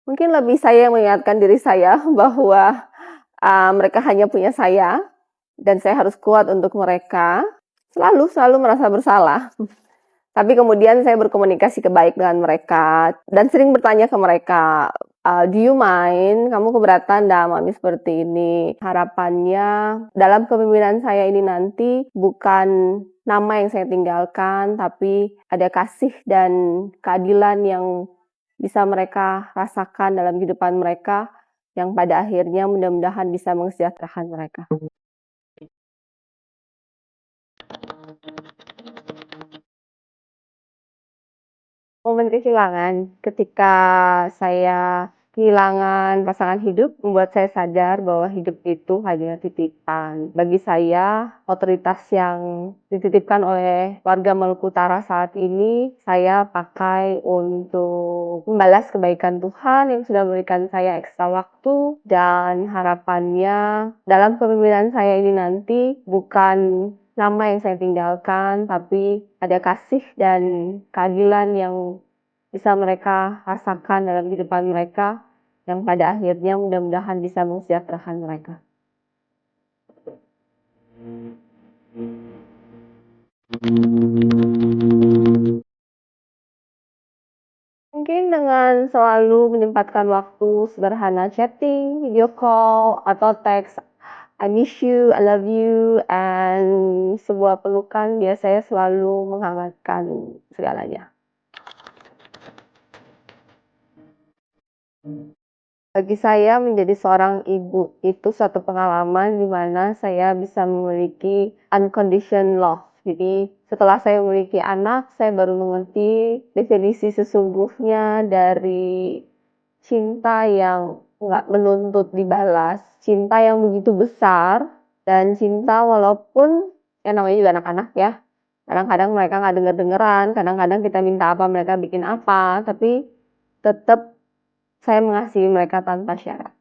Mungkin lebih saya mengingatkan diri saya bahwa mereka hanya punya saya dan saya harus kuat untuk mereka. Selalu merasa bersalah. Tapi kemudian saya berkomunikasi baik dengan mereka dan sering bertanya ke mereka, do you mind? Kamu keberatan dah mami seperti ini? Harapannya dalam kepemimpinan saya ini nanti bukan nama yang saya tinggalkan, tapi ada kasih dan keadilan yang bisa mereka rasakan dalam kehidupan mereka, yang pada akhirnya mudah-mudahan bisa mensejahterakan mereka. Momen kehilangan ketika saya kehilangan pasangan hidup membuat saya sadar bahwa hidup itu hanya titipan. Bagi saya, otoritas yang dititipkan oleh warga Maluku Utara saat ini, saya pakai untuk membalas kebaikan Tuhan yang sudah memberikan saya ekstra waktu, dan harapannya dalam kepemimpinan saya ini nanti bukan nama yang saya tinggalkan, tapi ada kasih dan keadilan yang bisa mereka rasakan dalam kehidupan mereka, yang pada akhirnya mudah-mudahan bisa mensejahterakan mereka. Mungkin dengan selalu menyempatkan waktu sederhana chatting, video call, atau teks I miss you, I love you, and sebuah pelukan biasanya selalu menghangatkan segalanya. Bagi saya menjadi seorang ibu itu suatu pengalaman di mana saya bisa memiliki unconditional love. Jadi setelah saya memiliki anak, saya baru mengerti definisi sesungguhnya dari cinta yang nggak menuntut dibalas, cinta yang begitu besar, dan cinta walaupun yang namanya juga anak-anak ya, kadang-kadang mereka nggak denger-dengeran, kadang-kadang kita minta apa mereka bikin apa, tapi tetap saya mengasihi mereka tanpa syarat.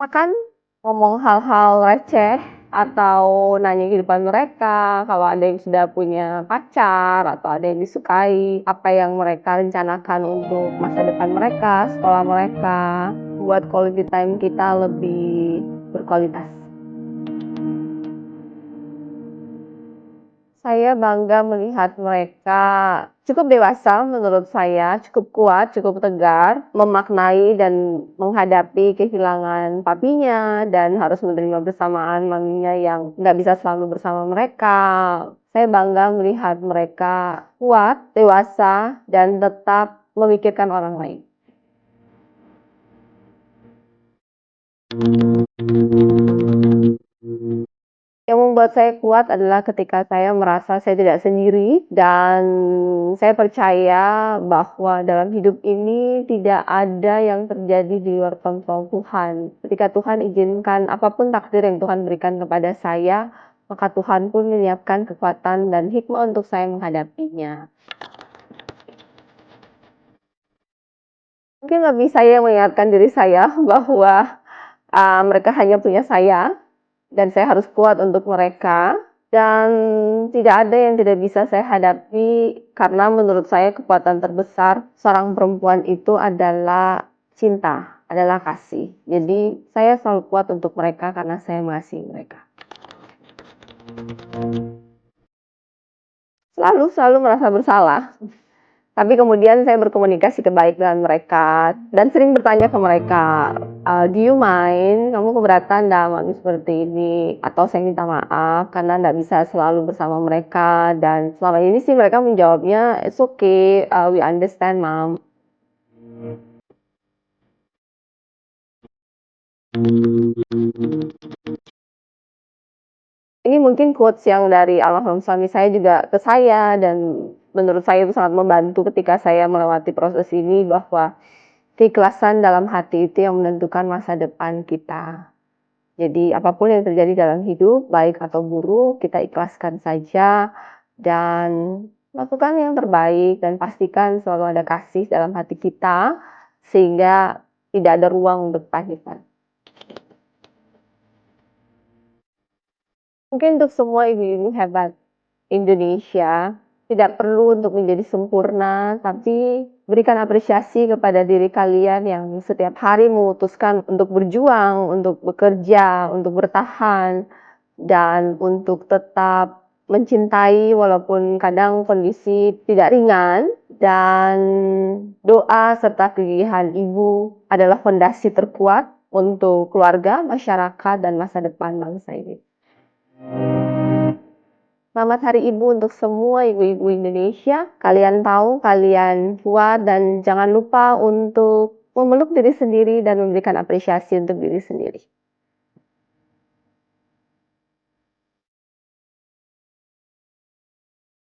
Makan, ngomong hal-hal receh, atau nanya kehidupan mereka, kalau ada yang sudah punya pacar, atau ada yang disukai, apa yang mereka rencanakan untuk masa depan mereka, sekolah mereka, buat quality time kita lebih berkualitas. Saya bangga melihat mereka cukup dewasa menurut saya, cukup kuat, cukup tegar, memaknai dan menghadapi kehilangan papinya dan harus menerima bersamaan maminya yang nggak bisa selalu bersama mereka. Saya bangga melihat mereka kuat, dewasa, dan tetap memikirkan orang lain. Yang membuat saya kuat adalah ketika saya merasa saya tidak sendiri, dan saya percaya bahwa dalam hidup ini tidak ada yang terjadi di luar kontrol Tuhan. Ketika Tuhan izinkan apapun takdir yang Tuhan berikan kepada saya, maka Tuhan pun menyiapkan kekuatan dan hikmah untuk saya menghadapinya. Mungkin lebih saya mengingatkan diri saya bahwa mereka hanya punya saya, dan saya harus kuat untuk mereka, dan tidak ada yang tidak bisa saya hadapi, karena menurut saya kekuatan terbesar seorang perempuan itu adalah cinta, adalah kasih. Jadi saya selalu kuat untuk mereka karena saya mengasihi mereka. Selalu merasa bersalah. Tapi kemudian saya berkomunikasi baik dengan mereka dan sering bertanya ke mereka, do you mind? Kamu keberatan dah mami seperti ini? Atau saya minta maaf karena nggak bisa selalu bersama mereka, dan selama ini sih mereka menjawabnya, it's okay, we understand mom. Ini mungkin quotes yang dari almarhum suami saya juga ke saya, dan menurut saya itu sangat membantu ketika saya melewati proses ini, bahwa keikhlasan dalam hati itu yang menentukan masa depan kita. Jadi apapun yang terjadi dalam hidup, baik atau buruk, kita ikhlaskan saja dan lakukan yang terbaik, dan pastikan selalu ada kasih dalam hati kita sehingga tidak ada ruang untuk kepahitan. Mungkin untuk semua ibu-ibu hebat, Indonesia tidak perlu untuk menjadi sempurna, tapi berikan apresiasi kepada diri kalian yang setiap hari memutuskan untuk berjuang, untuk bekerja, untuk bertahan, dan untuk tetap mencintai walaupun kadang kondisi tidak ringan. Dan doa serta kegigihan ibu adalah fondasi terkuat untuk keluarga, masyarakat, dan masa depan bangsa ini. Selamat Hari Ibu untuk semua ibu-ibu Indonesia. Kalian tahu kalian kuat dan jangan lupa untuk memeluk diri sendiri dan memberikan apresiasi untuk diri sendiri.